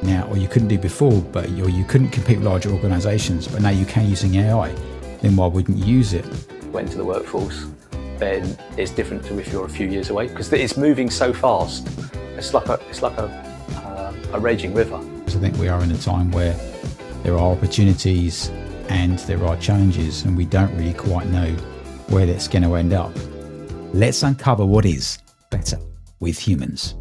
now, or you couldn't do before, but you couldn't compete with larger organisations, but now you can using AI, then why wouldn't you use it? Went to the workforce, then it's different to if you're a few years away, because it's moving so fast. It's like a raging river. I think we are in a time where there are opportunities and there are challenges, and we don't really quite know where that's going to end up. Let's uncover what is better with humans.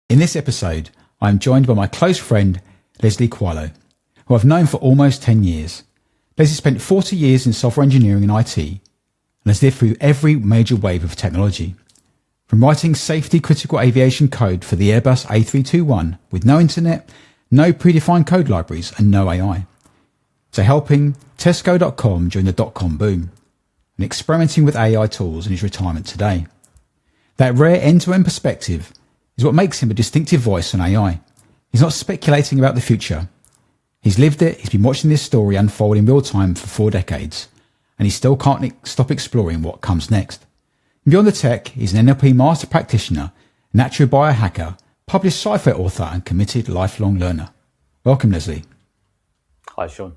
In this episode, I'm joined by my close friend, Leslie Coelho, who I've known for almost 10 years. Leslie spent 40 years in software engineering and IT, and has lived through every major wave of technology. From writing safety critical aviation code for the Airbus A321 with no internet, no predefined code libraries and no AI, to helping Tesco.com during the dot-com boom, and experimenting with AI tools in his retirement today. That rare end-to-end perspective is what makes him a distinctive voice on AI. He's not speculating about the future. He's lived it, he's been watching this story unfold in real time for 4 decades, and he still can't stop exploring what comes next. Beyond the tech, he's an NLP master practitioner, natural biohacker, published sci-fi author and committed lifelong learner. Welcome, Leslie. Hi, Sean.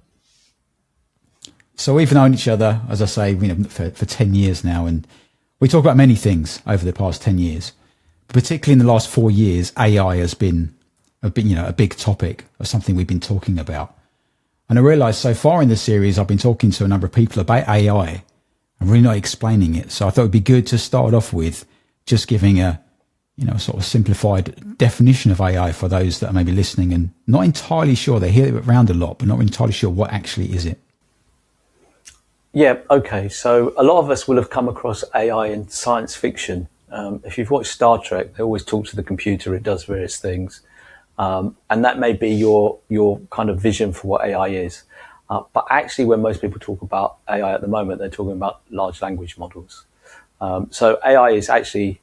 So we've known each other, as I say, for 10 years now, and we talk about many things over the past 10 years. But particularly in the last 4 years, AI has been a big topic of something we've been talking about. And I realised so far in the series, I've been talking to a number of people about AI and really not explaining it. So I thought it'd be good to start off with just giving a sort of simplified definition of AI for those that are maybe listening and not entirely sure. They hear it around a lot, but not entirely sure what actually is it. Yeah, okay. So a lot of us will have come across AI in science fiction. If you've watched Star Trek, they always talk to the computer, it does various things. And that may be your kind of vision for what AI is. But actually, when most people talk about AI at the moment, they're talking about large language models. So AI is actually,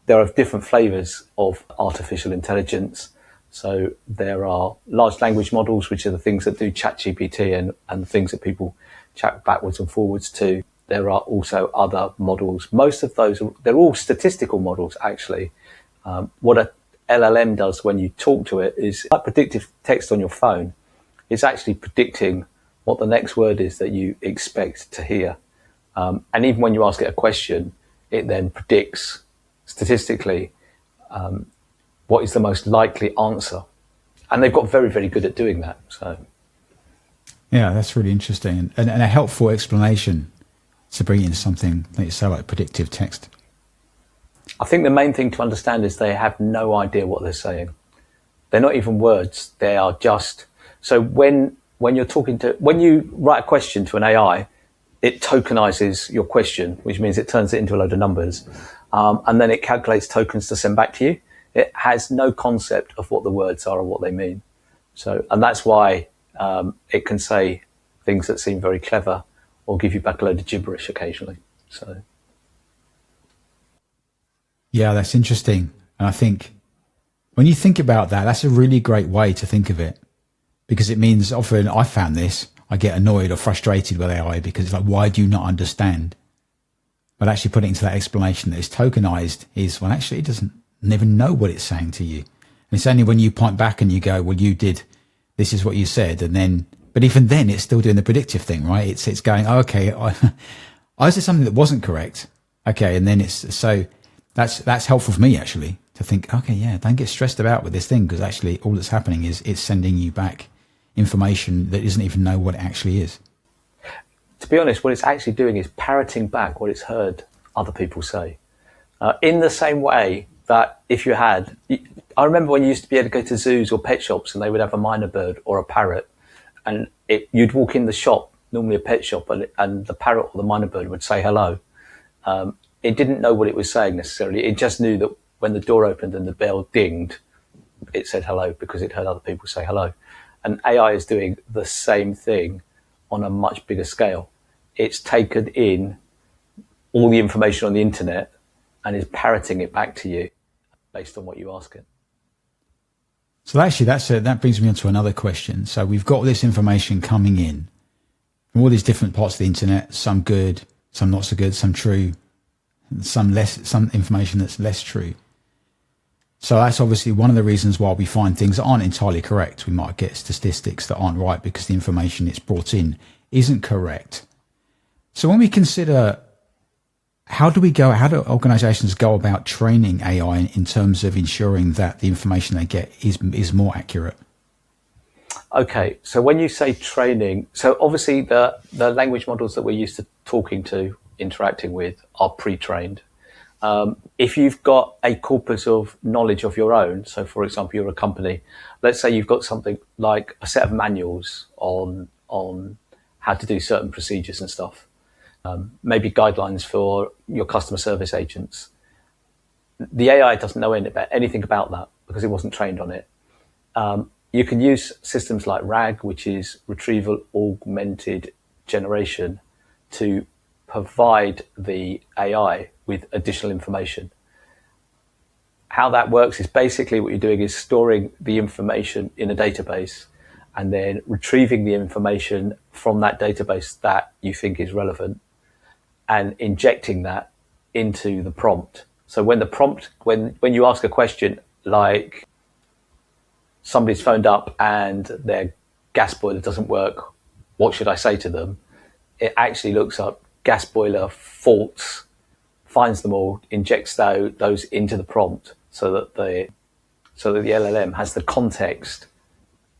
there are different flavors of artificial intelligence. So there are large language models, which are the things that do ChatGPT and the things that people chat backwards and forwards to. There are also other models. Most of those, they're all statistical models, actually. What a LLM does when you talk to it is like predictive text on your phone. It's actually predicting what the next word is that you expect to hear. And even when you ask it a question, it then predicts statistically what is the most likely answer. And they've got very, very good at doing that. So, yeah, that's really interesting and a helpful explanation to bring in something like you say, like predictive text. I think the main thing to understand is they have no idea what they're saying. They're not even words. They are just, so when you write a question to an AI, it tokenises your question, which means it turns it into a load of numbers. And then it calculates tokens to send back to you. It has no concept of what the words are or what they mean. So, and that's why it can say things that seem very clever or give you back a load of gibberish occasionally. So, yeah, that's interesting. And I think when you think about that, that's a really great way to think of it, because it means often I found this, I get annoyed or frustrated with AI because it's like, why do you not understand? But actually putting it into that explanation that it's tokenized is, well, actually it doesn't even know what it's saying to you. And it's only when you point back and you go, well, you did, this is what you said. And then, but even then it's still doing the predictive thing, right? It's going, oh, okay, I said something that wasn't correct. Okay. And then so that's helpful for me actually to think, okay, yeah, don't get stressed about with this thing, because actually all that's happening is it's sending you back information that doesn't even know what it actually is. To be honest, what it's actually doing is parroting back what it's heard other people say. In the same way that if you had, I remember when you used to be able to go to zoos or pet shops and they would have a mynah bird or a parrot, and you'd walk in the shop, normally a pet shop, and the parrot or the mynah bird would say hello. It didn't know what it was saying necessarily. It just knew that when the door opened and the bell dinged, it said hello because it heard other people say hello. And AI is doing the same thing on a much bigger scale. It's taken in all the information on the internet and is parroting it back to you based on what you ask it. So actually, that brings me on to another question. So we've got all this information coming in from all these different parts of the internet, some good, some not so good, some true, some information that's less true. So that's obviously one of the reasons why we find things that aren't entirely correct. We might get statistics that aren't right because the information it's brought in isn't correct. So when we consider how do organizations go about training AI in terms of ensuring that the information they get is more accurate? Okay, so when you say training, so obviously the language models that we're used to talking to, interacting with, are pre-trained. If you've got a corpus of knowledge of your own, so for example, you're a company, let's say you've got something like a set of manuals on how to do certain procedures and stuff, maybe guidelines for your customer service agents. The AI doesn't know anything about that because it wasn't trained on it. You can use systems like RAG, which is retrieval augmented generation, to provide the AI with additional information. How that works is basically what you're doing is storing the information in a database and then retrieving the information from that database that you think is relevant and injecting that into the prompt. So when you ask a question like somebody's phoned up and their gas boiler doesn't work, what should I say to them? It actually looks up gas boiler faults, finds them all, injects those into the prompt so that the LLM has the context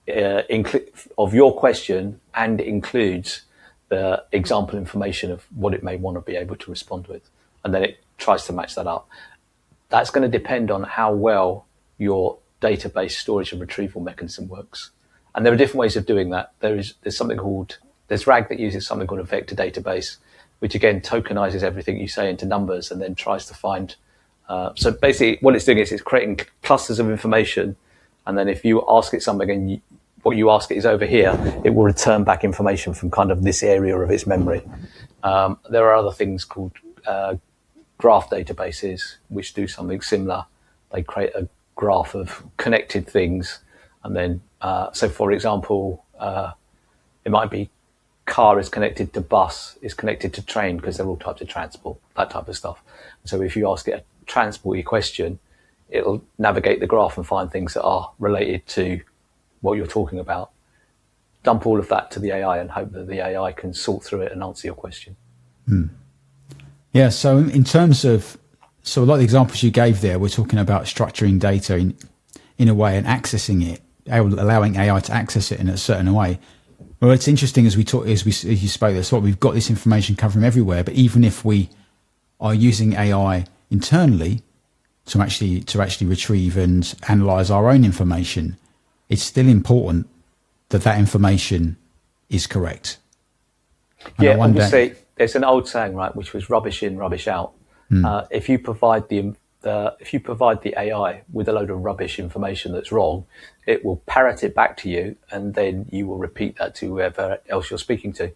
of your question and includes the example information of what it may want to be able to respond with. And then it tries to match that up. That's going to depend on how well your database storage and retrieval mechanism works. And there are different ways of doing that. There's RAG that uses something called a vector database, which again tokenizes everything you say into numbers and then tries to find. So basically what it's doing is it's creating clusters of information. And then if you ask it something and what you ask it is over here, it will return back information from kind of this area of its memory. There are other things called graph databases, which do something similar. They create a graph of connected things. And then, so for example, it might be car is connected to bus, is connected to train, because they're all types of transport, that type of stuff. So if you ask it a transport question, it'll navigate the graph and find things that are related to what you're talking about. Dump all of that to the AI and hope that the AI can sort through it and answer your question. Yeah, so in terms of, so a lot of the examples you gave there, we're talking about structuring data in a way and accessing it, allowing AI to access it in a certain way. Well, it's interesting as you spoke this, we've got this information come from everywhere, but even if we are using AI internally to actually retrieve and analyze our own information, it's still important that information is correct. And yeah, obviously, there's an old saying, right, which was rubbish in, rubbish out. If you provide the AI with a load of rubbish information that's wrong, it will parrot it back to you, and then you will repeat that to whoever else you're speaking to.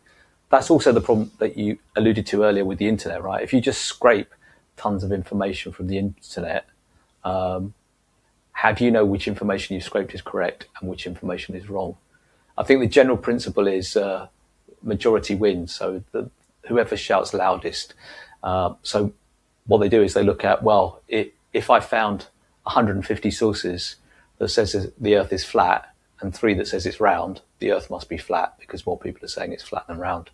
That's also the problem that you alluded to earlier with the internet, right? If you just scrape tons of information from the internet, how do you know which information you scraped is correct and which information is wrong? I think the general principle is majority wins. So whoever shouts loudest. So what they do is they look at, well, if I found 150 sources that says the Earth is flat and 3 that says it's round, the Earth must be flat because more people are saying it's flat than round,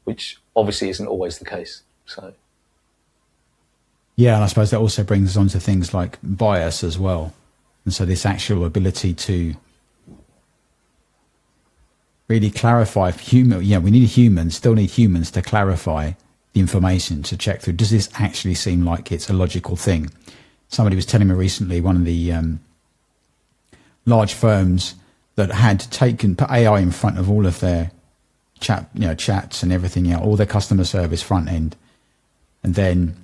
which obviously isn't always the case. So, yeah, and I suppose that also brings us on to things like bias as well. And so this actual ability to really clarify we need humans, still need humans to clarify the information, to check through, does this actually seem like it's a logical thing? Somebody was telling me recently, one of the large firms that had put AI in front of all of their chats and everything else, all their customer service front end. And then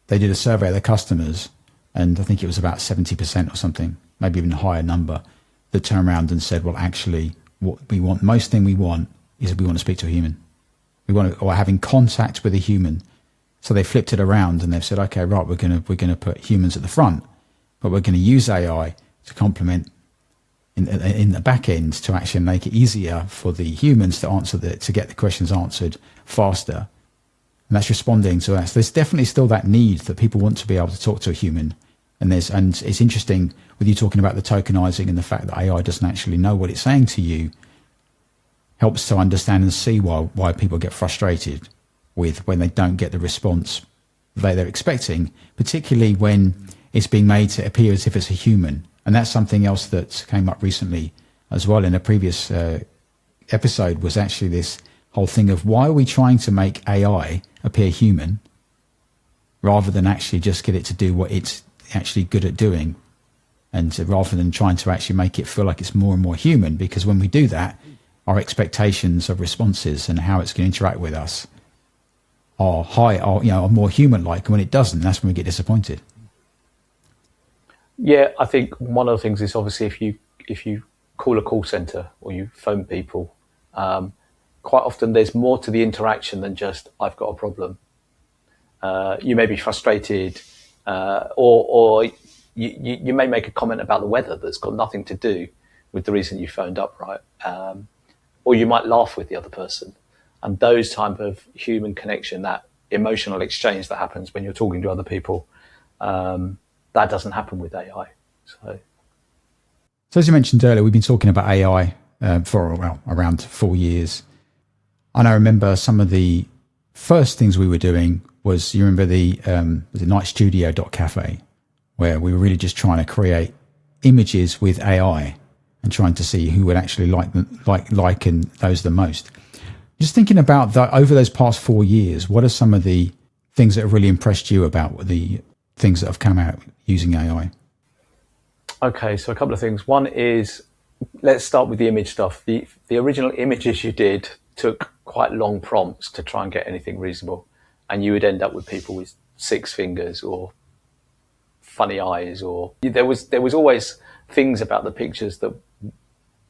they did a survey of their customers, and I think it was about 70% or something, maybe even a higher number, that turned around and said, well, actually, what we want, most thing we want is we want to speak to a human. Or having contact with a human. So they flipped it around and they've said, okay, right, we're going to put humans at the front, but we're going to use AI to complement in the back end to actually make it easier for the humans to get the questions answered faster. And that's responding to us. There's definitely still that need that people want to be able to talk to a human And it's interesting with you talking about the tokenizing and the fact that AI doesn't actually know what it's saying to you, helps to understand and see why people get frustrated with when they don't get the response they're expecting, particularly when it's being made to appear as if it's a human. And that's something else that came up recently as well in a previous episode, was actually this whole thing of why are we trying to make AI appear human rather than actually just get it to do what it's actually good at doing, and rather than trying to actually make it feel like it's more and more human, because when we do that, our expectations of responses and how it's going to interact with us are more human-like, and when it doesn't, that's when we get disappointed. Yeah, I think one of the things is obviously if you call a call center or you phone people, quite often there's more to the interaction than just I've got a problem. You may be frustrated, or you may make a comment about the weather that's got nothing to do with the reason you phoned up, right? Or you might laugh with the other person. And those type of human connection, that emotional exchange that happens when you're talking to other people, that doesn't happen with AI. So as you mentioned earlier, we've been talking about AI for around 4 years. And I remember some of the first things we were doing was, you remember the nightstudio.cafe, where we were really just trying to create images with AI and trying to see who would actually liken those the most. Just thinking about that over those past 4 years, what are some of the things that have really impressed you about the things that have come out using AI? Okay, so a couple of things. One is, let's start with the image stuff. The original images you did took quite long prompts to try and get anything reasonable, and you would end up with people with 6 fingers or funny eyes, or there was always things about the pictures that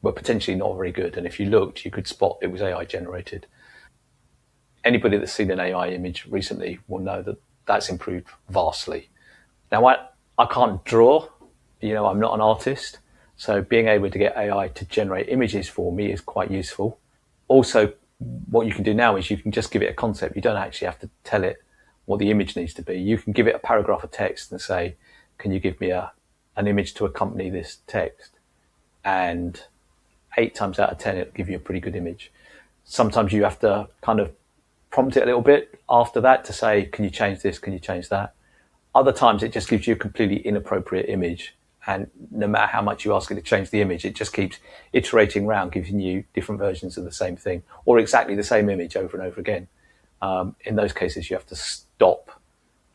were potentially not very good, and if you looked, you could spot it was AI generated. Anybody that's seen an AI image recently will know that that's improved vastly. Now, I can't draw, I'm not an artist, so being able to get AI to generate images for me is quite useful. Also, what you can do now is you can just give it a concept. You don't actually have to tell it what the image needs to be. You can give it a paragraph of text and say, can you give me an image to accompany this text? And 8 times out of 10, it'll give you a pretty good image. Sometimes you have to kind of prompt it a little bit after that to say, can you change this? Can you change that? Other times it just gives you a completely inappropriate image. And no matter how much you ask it to change the image, it just keeps iterating around, giving you different versions of the same thing or exactly the same image over and over again. In those cases, you have to stop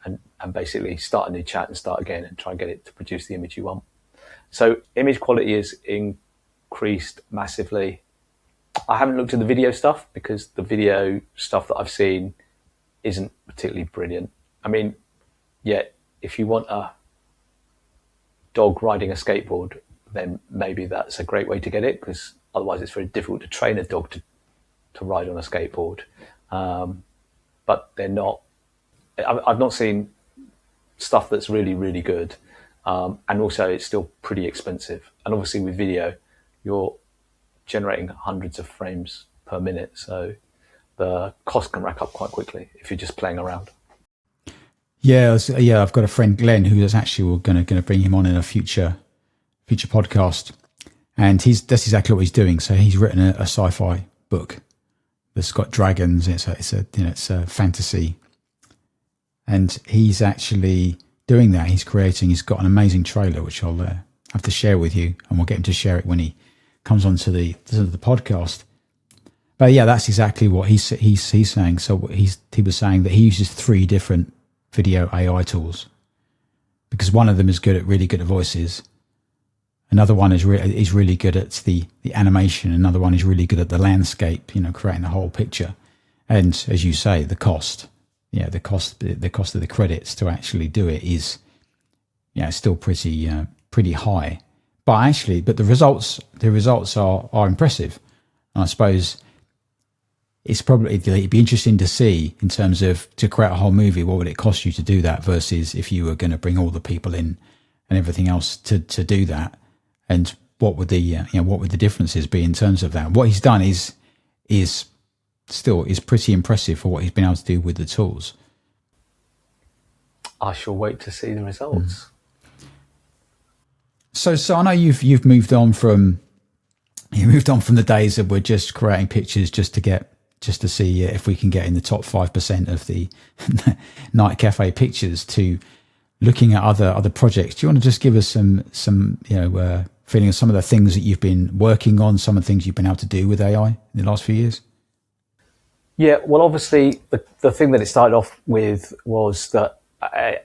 and basically start a new chat and start again and try and get it to produce the image you want. So image quality is increased massively. I haven't looked at the video stuff because the video stuff that I've seen isn't particularly brilliant. I mean, if you want a dog riding a skateboard, then maybe that's a great way to get it, because otherwise it's very difficult to train a dog to ride on a skateboard. But they're not, I've not seen stuff that's really, really good. And also it's still pretty expensive. And obviously with video, you're generating hundreds of frames per minute. So the cost can rack up quite quickly if you're just playing around. Yeah, I've got a friend, Glenn, who is actually going to bring him on in a future podcast, and that's exactly what he's doing. So he's written a sci-fi book that's got dragons. It's a fantasy, and he's actually doing that. He's got an amazing trailer which I'll have to share with you, and we'll get him to share it when he comes onto the podcast. But yeah, that's exactly what he's saying. So he was saying that he uses 3 different video AI tools, because one of them is really good at voices. Another one is really good at the animation. Another one is really good at the landscape, creating the whole picture. And as you say, the cost of the credits to actually do it is, still pretty high. But the results are impressive. And I suppose it'd be interesting to see, in terms of, to create a whole movie, what would it cost you to do that versus if you were going to bring all the people in and everything else to do that, and what would the differences be in terms of that? What he's done is pretty impressive for what he's been able to do with the tools. I shall wait to see the results. So I know you've moved on from the days that we're just creating pictures just to see if we can get in the top 5% of the night cafe pictures, to looking at other projects. Do you want to just give us some feeling of some of the things that you've been working on, some of the things you've been able to do with AI in the last few years? Yeah, well, obviously the thing that it started off with was that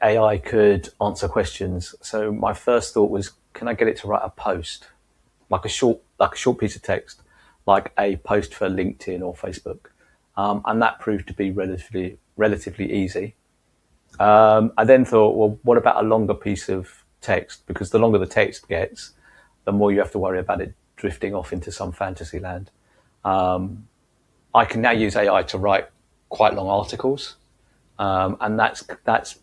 AI could answer questions. So my first thought was, can I get it to write a post, like a short piece of text, like a post for LinkedIn or Facebook, and that proved to be relatively easy. I then thought, well, what about a longer piece of text? Because the longer the text gets, the more you have to worry about it drifting off into some fantasy land. I can now use AI to write quite long articles, and that's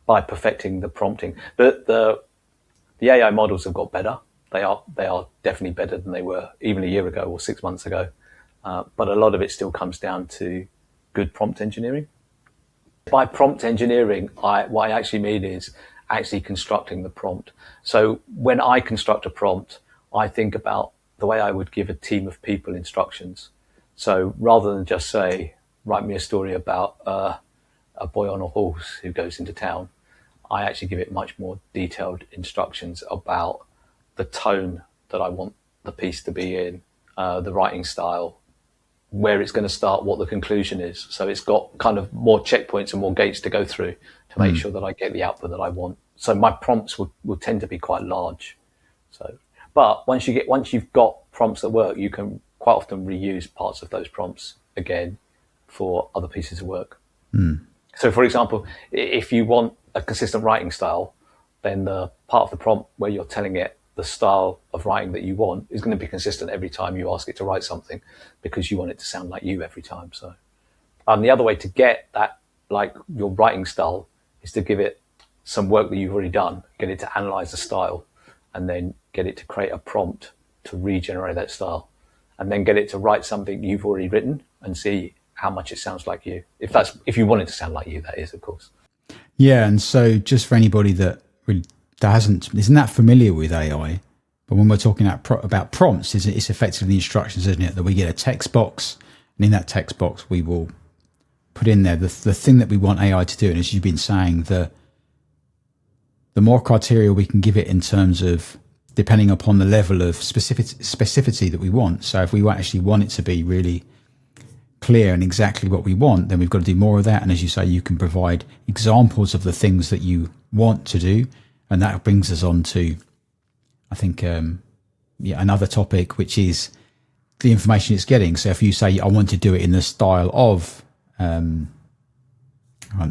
by perfecting the prompting. But the AI models have got better. They are definitely better than they were even a year ago or 6 months ago. But a lot of it still comes down to good prompt engineering. By prompt engineering, what I actually mean is actually constructing the prompt. So when I construct a prompt, I think about the way I would give a team of people instructions. So rather than just say, write me a story about a boy on a horse who goes into town, I actually give it much more detailed instructions about the tone that I want the piece to be in, the writing style, where it's going to start, what the conclusion is. So it's got kind of more checkpoints and more gates to go through to make sure that I get the output that I want. So my prompts will tend to be quite large. So, but once you've got prompts that work, you can quite often reuse parts of those prompts again for other pieces of work. So for example, if you want a consistent writing style, then the part of the prompt where you're telling it the style of writing that you want is going to be consistent every time you ask it to write something, because you want it to sound like you every time. So, the other way to get that, like your writing style, is to give it some work that you've already done, get it to analyze the style, and then get it to create a prompt to regenerate that style, and then get it to write something you've already written and see how much it sounds like you. If you want it to sound like you, that is, of course. Yeah, and so just for anybody that isn't that familiar with AI, but when we're talking about prompts, it's effectively the instructions, isn't it? That we get a text box, and in that text box we will put in there the thing that we want AI to do. And as you've been saying, the more criteria we can give it in terms of depending upon the level of specificity that we want. So if we actually want it to be really clear and exactly what we want, then we've got to do more of that. And as you say, you can provide examples of the things that you want to do. And that brings us on to, I think, another topic, which is the information it's getting. So if you say, I want to do it in the style of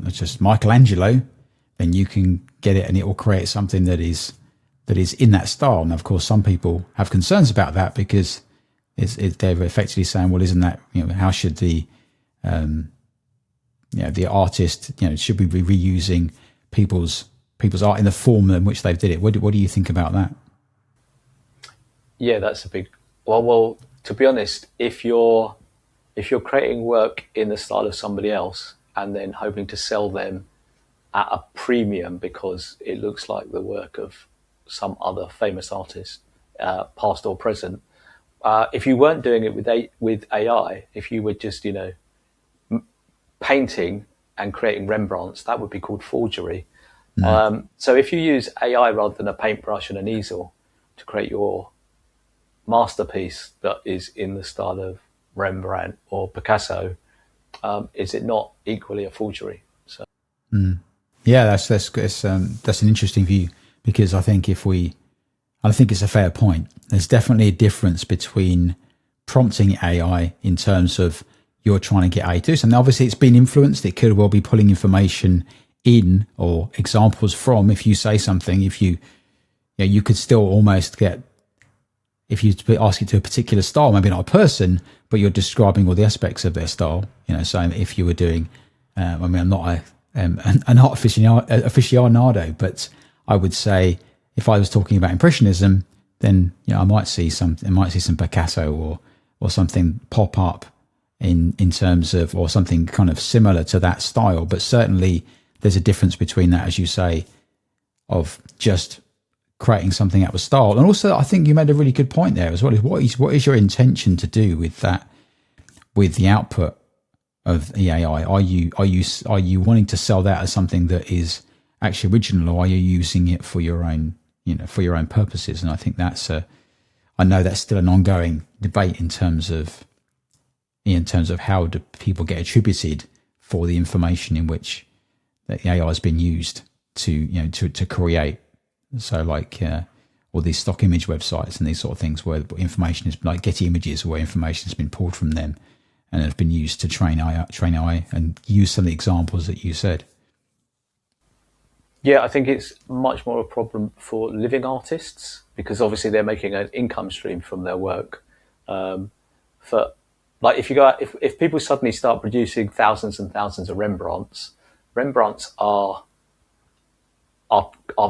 just Michelangelo, then you can get it and it will create something that is in that style. And of course, some people have concerns about that, because they're effectively saying, well, isn't that, how should the artist, should we be reusing people's art in the form in which they did it? What do you think about that? Yeah, that's a big. Well, to be honest, if you're creating work in the style of somebody else and then hoping to sell them at a premium because it looks like the work of some other famous artist, past or present, if you weren't doing it with AI, if you were just painting and creating Rembrandts, that would be called forgery. So if you use AI rather than a paintbrush and an easel to create your masterpiece that is in the style of Rembrandt or Picasso, is it not equally a forgery? So, yeah, that's an interesting view, because I think it's a fair point. There's definitely a difference between prompting AI in terms of you're trying to get AI to do something. Obviously, it's been influenced. It could well be pulling information in or examples from. If you say something, you could still almost get, if you ask it to a particular style, maybe not a person, but you're describing all the aspects of their style. So if you were doing, I'm not an art aficionado, but I would say if I was talking about Impressionism, then I might see some Picasso or something pop up in terms of, or something kind of similar to that style. But certainly there's a difference between that, as you say, of just creating something out of style. And also, I think you made a really good point there as well. Is what is your intention to do with that, with the output of the AI? Are you wanting to sell that as something that is actually original, or are you using it for your own, for your own purposes? And I think I know that's still an ongoing debate in terms of how do people get attributed for the information in which the AI has been used to create. So like all these stock image websites and these sort of things where information is like Getty Images, where information has been pulled from them and has been used to train AI, and use some of the examples that you said. Yeah, I think it's much more a problem for living artists, because obviously they're making an income stream from their work. For like, if you go out, if people suddenly start producing thousands and thousands of Rembrandts are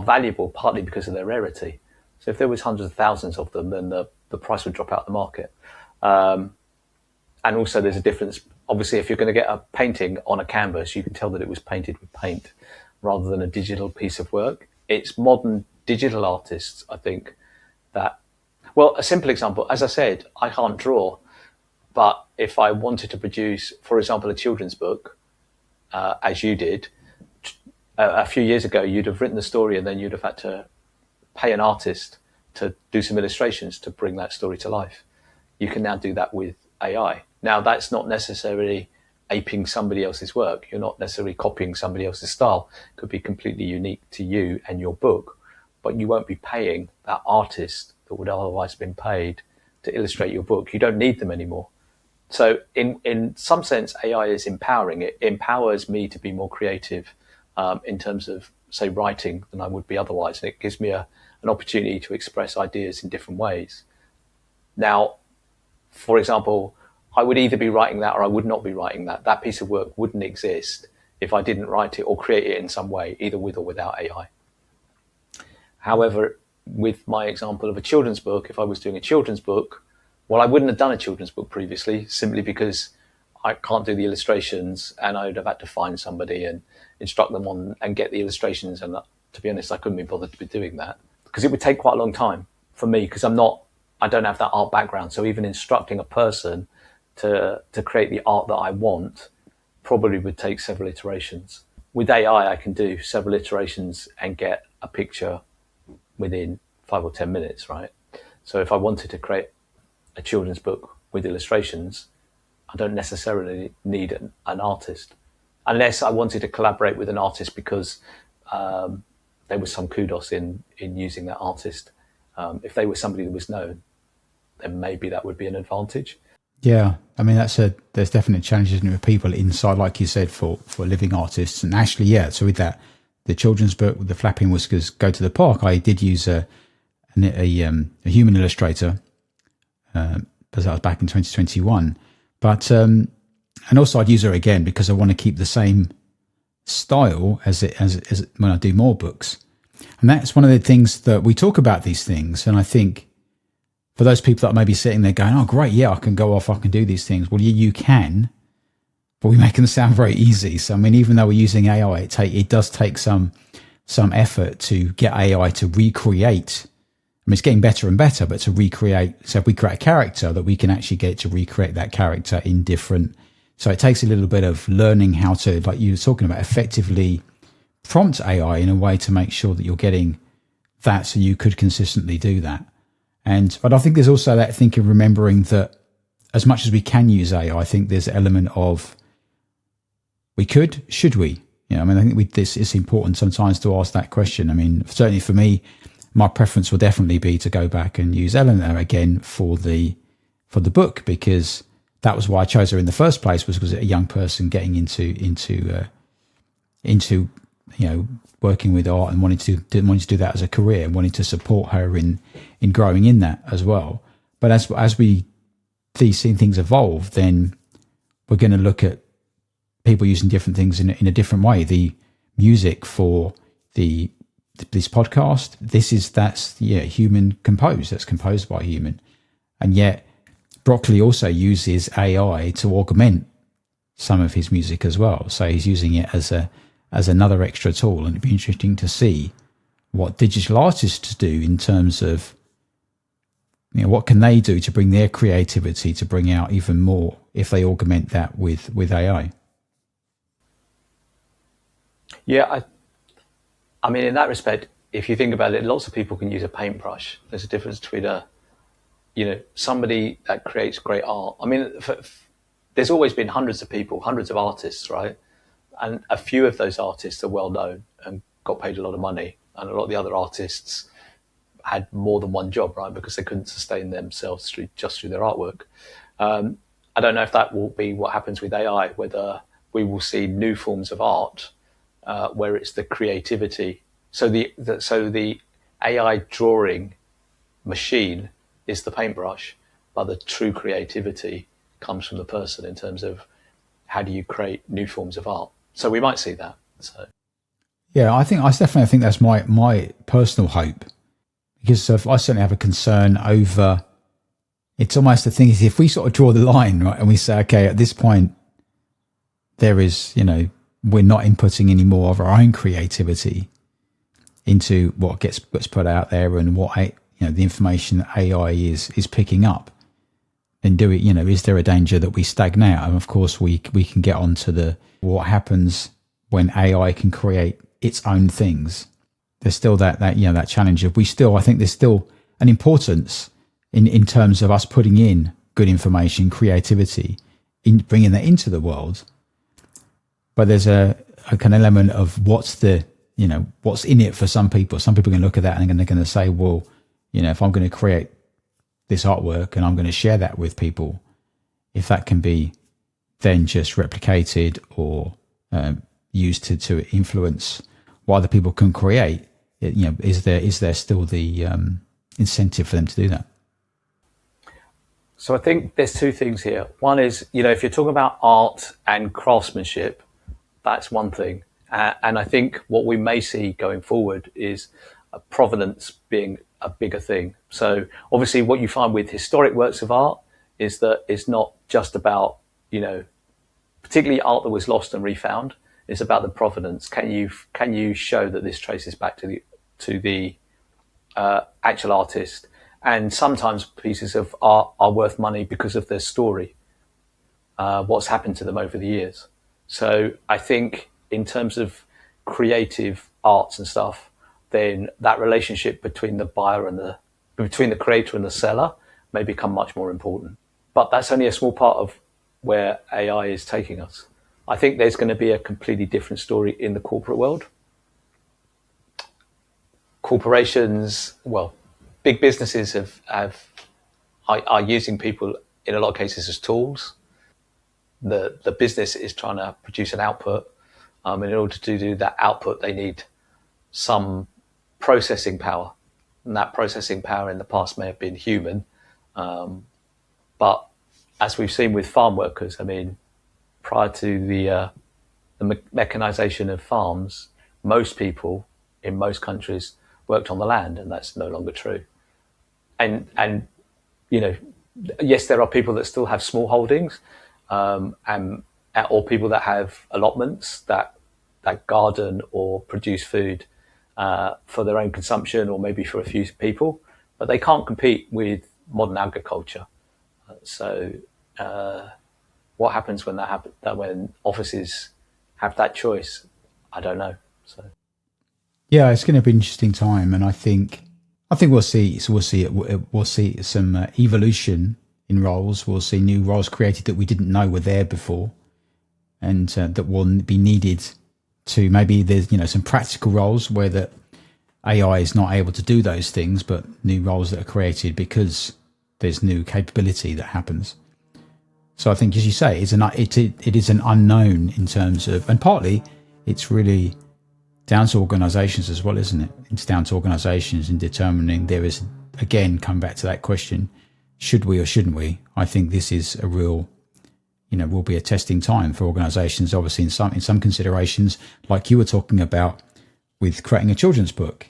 valuable partly because of their rarity. So if there was hundreds of thousands of them, then the price would drop out the market. And also there's a difference. Obviously, if you're going to get a painting on a canvas, you can tell that it was painted with paint rather than a digital piece of work. It's modern digital artists, I think, that, well, a simple example, as I said, I can't draw, but if I wanted to produce, for example, a children's book, as you did, a few years ago, you'd have written the story and then you'd have had to pay an artist to do some illustrations to bring that story to life. You can now do that with AI. Now, that's not necessarily aping somebody else's work. You're not necessarily copying somebody else's style. It could be completely unique to you and your book, but you won't be paying that artist that would otherwise have been paid to illustrate your book. You don't need them anymore. So in some sense, AI is empowering. It empowers me to be more creative in terms of, say, writing than I would be otherwise. And it gives me an opportunity to express ideas in different ways. Now, for example, I would either be writing that or I would not be writing that. That piece of work wouldn't exist if I didn't write it or create it in some way, either with or without AI. However, with my example of a children's book, if I was doing a children's book, well, I wouldn't have done a children's book previously, simply because I can't do the illustrations, and I would have had to find somebody and instruct them on and get the illustrations. And to be honest, I couldn't be bothered to be doing that because it would take quite a long time for me, because I don't have that art background. So even instructing a person to create the art that I want probably would take several iterations. With AI, I can do several iterations and get a picture within 5 or 10 minutes, right? So if I wanted to create a children's book with illustrations, I don't necessarily need an artist, unless I wanted to collaborate with an artist because there was some kudos in using that artist. If they were somebody that was known, then maybe that would be an advantage. Yeah, I mean, there's definite challenges with people inside, like you said, for living artists. And actually, yeah, so with that, the children's book with the flapping whiskers go to the park, I did use a human illustrator, because that was back in 2021. But and also I'd use her again because I want to keep the same style as when I do more books. And that's one of the things that we talk about these things. And I think for those people that may be sitting there going, oh, great, yeah, I can go off, I can do these things. Well, you can, but we make them sound very easy. So, I mean, even though we're using AI, it does take some effort to get AI to recreate. I mean, it's getting better and better, but to recreate. So if we create a character, that we can actually get to recreate that character in different. So it takes a little bit of learning how to, like you were talking about, effectively prompt AI in a way to make sure that you're getting that so you could consistently do that. But I think there's also that thing of remembering that as much as we can use AI, I think there's an element of should we? I mean, I think this is important sometimes to ask that question. I mean, certainly for me, my preference will definitely be to go back and use Eleanor again for the book, because that was why I chose her in the first place, was a young person getting into working with art and wanting to do that as a career, and wanting to support her in growing in that as well. But as we see things evolve, then we're going to look at people using different things in a different way. The music for this podcast, that's human composed. That's composed by a human, and yet Broccoli also uses AI to augment some of his music as well. So he's using it as another extra tool, and it'd be interesting to see what digital artists do in terms of, what can they do to bring their creativity to bring out even more if they augment that with AI? Yeah, I mean, in that respect, if you think about it, lots of people can use a paintbrush. There's a difference between somebody that creates great art. I mean, there's always been hundreds of people, hundreds of artists, right? And a few of those artists are well known and got paid a lot of money. And a lot of the other artists had more than one job, right? Because they couldn't sustain themselves just through their artwork. I don't know if that will be what happens with AI, whether we will see new forms of art where it's the creativity. So the AI drawing machine is the paintbrush, but the true creativity comes from the person in terms of how do you create new forms of art. So we might see that. So yeah, I definitely think that's my personal hope, because I certainly have a concern over. It's almost the thing is, if we sort of draw the line, right, and we say, okay, at this point, there is, we're not inputting any more of our own creativity into what gets put out there and what the information that AI is picking up. And is there a danger that we stagnate? And of course, we can get onto what happens when AI can create its own things. There's still that challenge of I think there's still an importance in terms of us putting in good information, creativity, in bringing that into the world. But there's a kind of element of what's in it for some people. Some people are going to look at that and they're going to say, well, if I'm going to create this artwork and I'm going to share that with people, if that can be then just replicated or used to influence what other people can create, is there still the incentive for them to do that? So I think there's two things here. One is, if you're talking about art and craftsmanship, that's one thing. And I think what we may see going forward is provenance being a bigger thing. So obviously what you find with historic works of art is that it's not just about, particularly art that was lost and refound. It's about the provenance. Can you show that this traces back to the actual artist? And sometimes pieces of art are worth money because of their story, what's happened to them over the years. So I think in terms of creative arts and stuff, then that relationship between the buyer and between the creator and the seller may become much more important. But that's only a small part of where AI is taking us. I think there's going to be a completely different story in the corporate world. Corporations, big businesses are using people in a lot of cases as tools. The business is trying to produce an output. And in order to do that output, they need some processing power. And that processing power in the past may have been human. But as we've seen with farm workers, prior to the mechanization of farms, most people in most countries worked on the land, and that's no longer true. And yes, there are people that still have small holdings, or people that have allotments that garden or produce food for their own consumption or maybe for a few people, but they can't compete with modern agriculture. So what happens when when offices have that choice? I don't know. So yeah, it's going to be an interesting time, and I think we'll see some evolution in roles. We'll see new roles created that we didn't know were there before, and that will be needed to maybe there's some practical roles where that AI is not able to do those things, but new roles that are created because there's new capability that happens. So I think, as you say, it is an unknown in terms of, and partly it's really down to organisations as well, isn't it? It's down to organisations in determining there is, again, come back to that question, should we or shouldn't we? I think this is a real, will be a testing time for organisations, obviously in some considerations, like you were talking about with creating a children's book.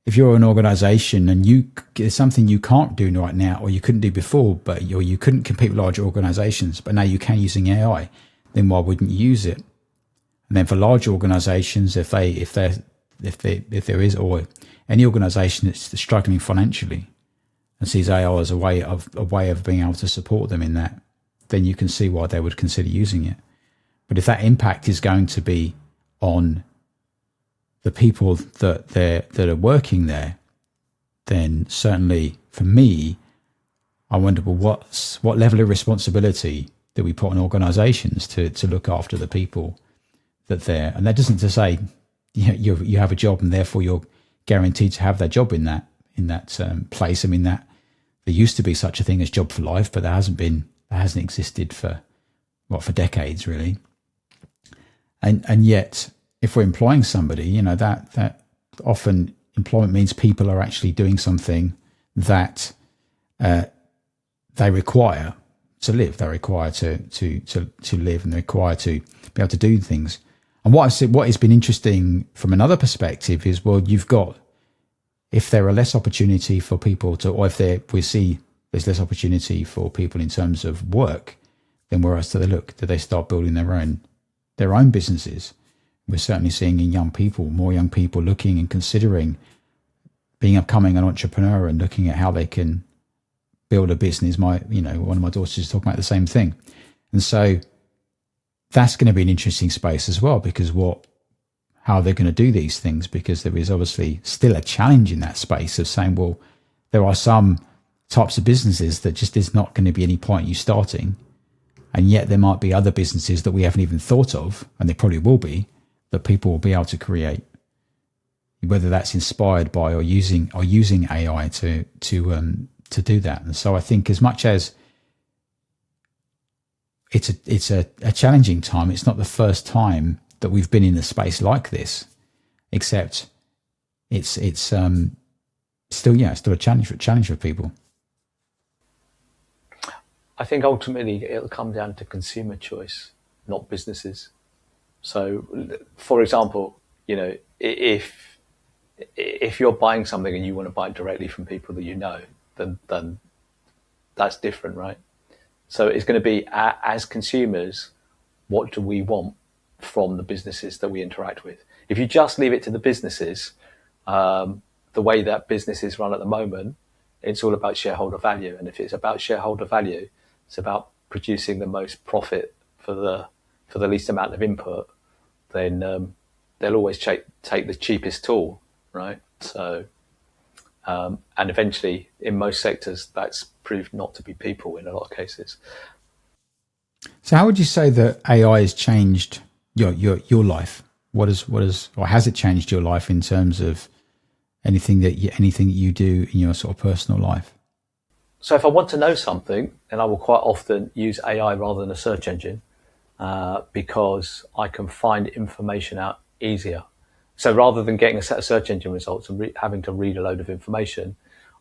If you're an organisation and there's something you can't do right now, or you couldn't do before, or you couldn't compete with larger organisations, but now you can using AI, then why wouldn't you use it? And then for large organisations, if they're if there is, or any organisation that's struggling financially and sees AI as a way of being able to support them in that, then you can see why they would consider using it. But if that impact is going to be on the people that are working there, then certainly for me, I wonder, well, what level of responsibility do we put on organisations to look after the people that they're, and that doesn't to say you have a job and therefore you're guaranteed to have that job in that place. I mean, that there used to be such a thing as job for life, but that hasn't existed for decades really. And yet, if we're employing somebody, that often employment means people are actually doing something that they require to live. They require to live, and they require to be able to do things. And what has been interesting from another perspective is, well, if there are less opportunity for people to, or if we see there's less opportunity for people in terms of work, then where else do they look? Do they start building their own businesses? We're certainly seeing more young people looking and considering becoming an entrepreneur and looking at how they can build a business. One of my daughters is talking about the same thing. And so that's going to be an interesting space as well, because how they're going to do these things, because there is obviously still a challenge in that space of saying, well, there are some types of businesses that just is not going to be any point you starting. And yet there might be other businesses that we haven't even thought of, and there probably will be, that people will be able to create, whether that's inspired by or using AI to do that. And so I think, as much as it's a challenging time, it's not the first time that we've been in a space like this, except it's still a challenge for people. I think ultimately it'll come down to consumer choice, not businesses. So, for example, if you're buying something and you want to buy it directly from people that you know, then that's different, right? So it's going to be, as consumers, what do we want from the businesses that we interact with? If you just leave it to the businesses, the way that businesses run at the moment, it's all about shareholder value. And if it's about shareholder value, it's about producing the most profit for the least amount of input, then they'll always take the cheapest tool, right? So, and eventually, in most sectors, that's proved not to be people in a lot of cases. So, how would you say that AI has changed your life? What has it changed your life in terms of anything that you do in your sort of personal life? So if I want to know something, then I will quite often use AI rather than a search engine, because I can find information out easier. So rather than getting a set of search engine results and having to read a load of information,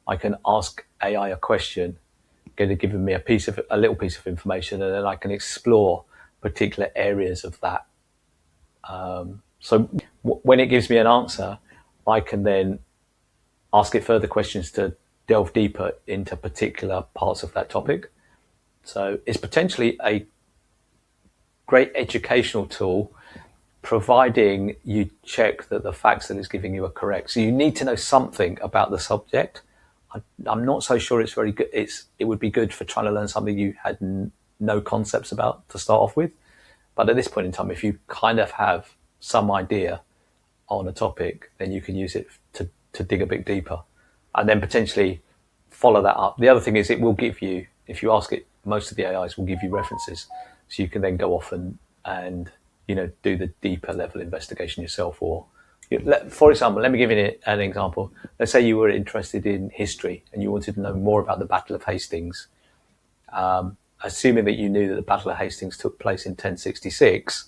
I can ask AI a question, get it giving me a little piece of information, and then I can explore particular areas of that. So when it gives me an answer, I can then ask it further questions to delve deeper into particular parts of that topic. So it's potentially a great educational tool, providing you check that the facts that it's giving you are correct. So you need to know something about the subject. I'm not so sure it's very good. It would be good for trying to learn something you had no concepts about to start off with. But at this point in time, if you kind of have some idea on a topic, then you can use it to dig a bit deeper, and then potentially follow that up. The other thing is, it will give you, if you ask it, most of the AIs will give you references, so you can then go off and do the deeper level investigation yourself. Or, for example, let me give you an example. Let's say you were interested in history and you wanted to know more about the Battle of Hastings. Assuming that you knew that the Battle of Hastings took place in 1066,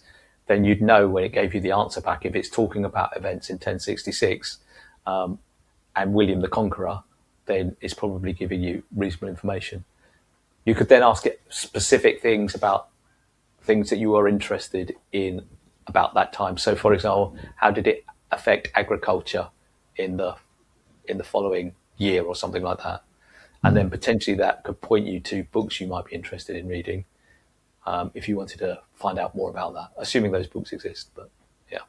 then you'd know when it gave you the answer back, if it's talking about events in 1066 and William the Conqueror, then it's probably giving you reasonable information. You could then ask it specific things about things that you are interested in about that time. So, for example, how did it affect agriculture in the following year or something like that? And then potentially that could point you to books you might be interested in reading, if you wanted to find out more about that, assuming those books exist. But yeah.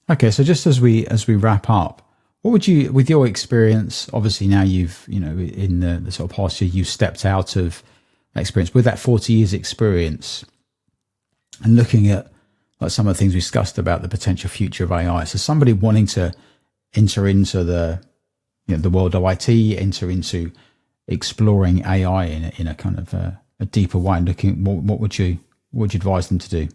Okay, so just as we wrap up, what would you, with your experience, obviously now you've, in the sort of past year, you've stepped out of that experience with that 40 years experience and looking at like some of the things we discussed about the potential future of AI. So somebody wanting to enter into the world of IT, enter into exploring AI in a kind of a deeper way, and looking, what would you advise them to do?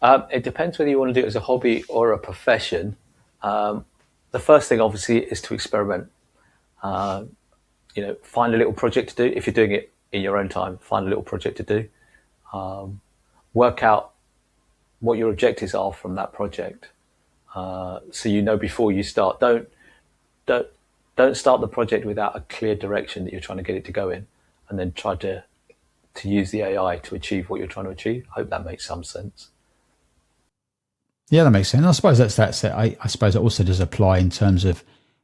It depends whether you want to do it as a hobby or a profession. The first thing, obviously, is to experiment. Find a little project to do. If you're doing it in your own time, find a little project to do. Work out what your objectives are from that project, so before you start. Don't start the project without a clear direction that you're trying to get it to go in, and then try to use the AI to achieve what you're trying to achieve. I hope that makes some sense. Yeah, that makes sense. I suppose that's it. I suppose it also does apply in terms of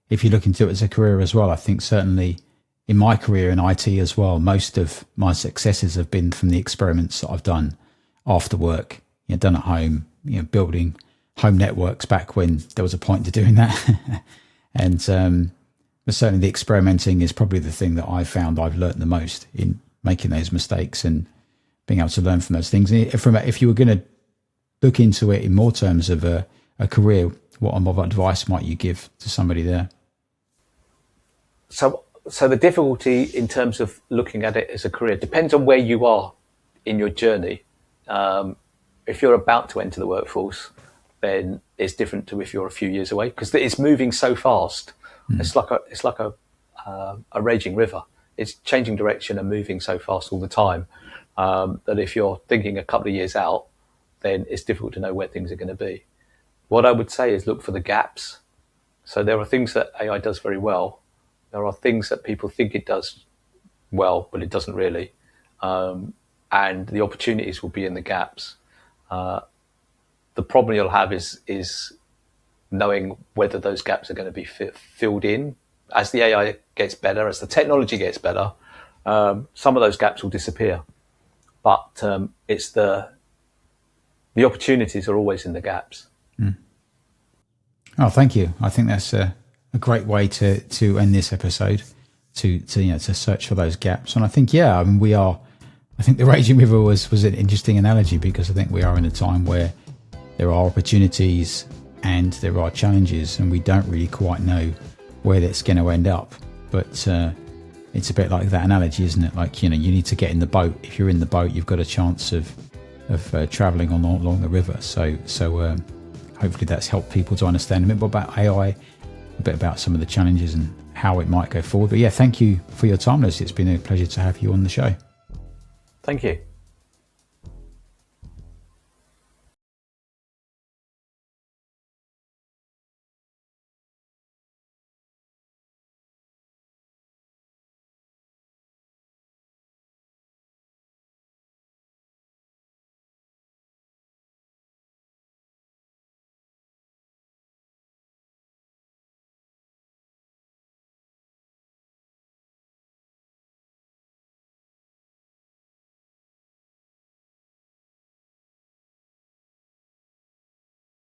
if you're looking to do it as a career as well. I think certainly in my career in IT as well, most of my successes have been from the experiments that I've done after work, done at home, building home networks back when there was a point to doing that. And but certainly the experimenting is probably the thing that I've found I've learned the most in making those mistakes and being able to learn from those things. If you were going to look into it in more terms of a career, what advice might you give to somebody there? So the difficulty in terms of looking at it as a career depends on where you are in your journey. If you're about to enter the workforce, then it's different to if you're a few years away, because it's moving so fast. It's like a raging river. It's changing direction and moving so fast all the time that if you're thinking a couple of years out, then it's difficult to know where things are going to be. What I would say is look for the gaps. So there are things that AI does very well. There are things that people think it does well, but it doesn't really. And the opportunities will be in the gaps. The problem you'll have is knowing whether those gaps are going to be filled in. As the AI gets better, as the technology gets better, some of those gaps will disappear. But it's the opportunities are always in the gaps. Oh, thank you. I think that's a great way to end this episode, to search for those gaps. And I think, I think the raging river was an interesting analogy, because I think we are in a time where there are opportunities and there are challenges, and we don't really quite know where that's going to end up. But it's a bit like that analogy, isn't it? Like, you need to get in the boat. If you're in the boat, you've got a chance of traveling along the river. So hopefully that's helped people to understand a bit more about AI, a bit about some of the challenges and how it might go forward. But yeah, thank you for your time, Leslie. It's been a pleasure to have you on the show. Thank you.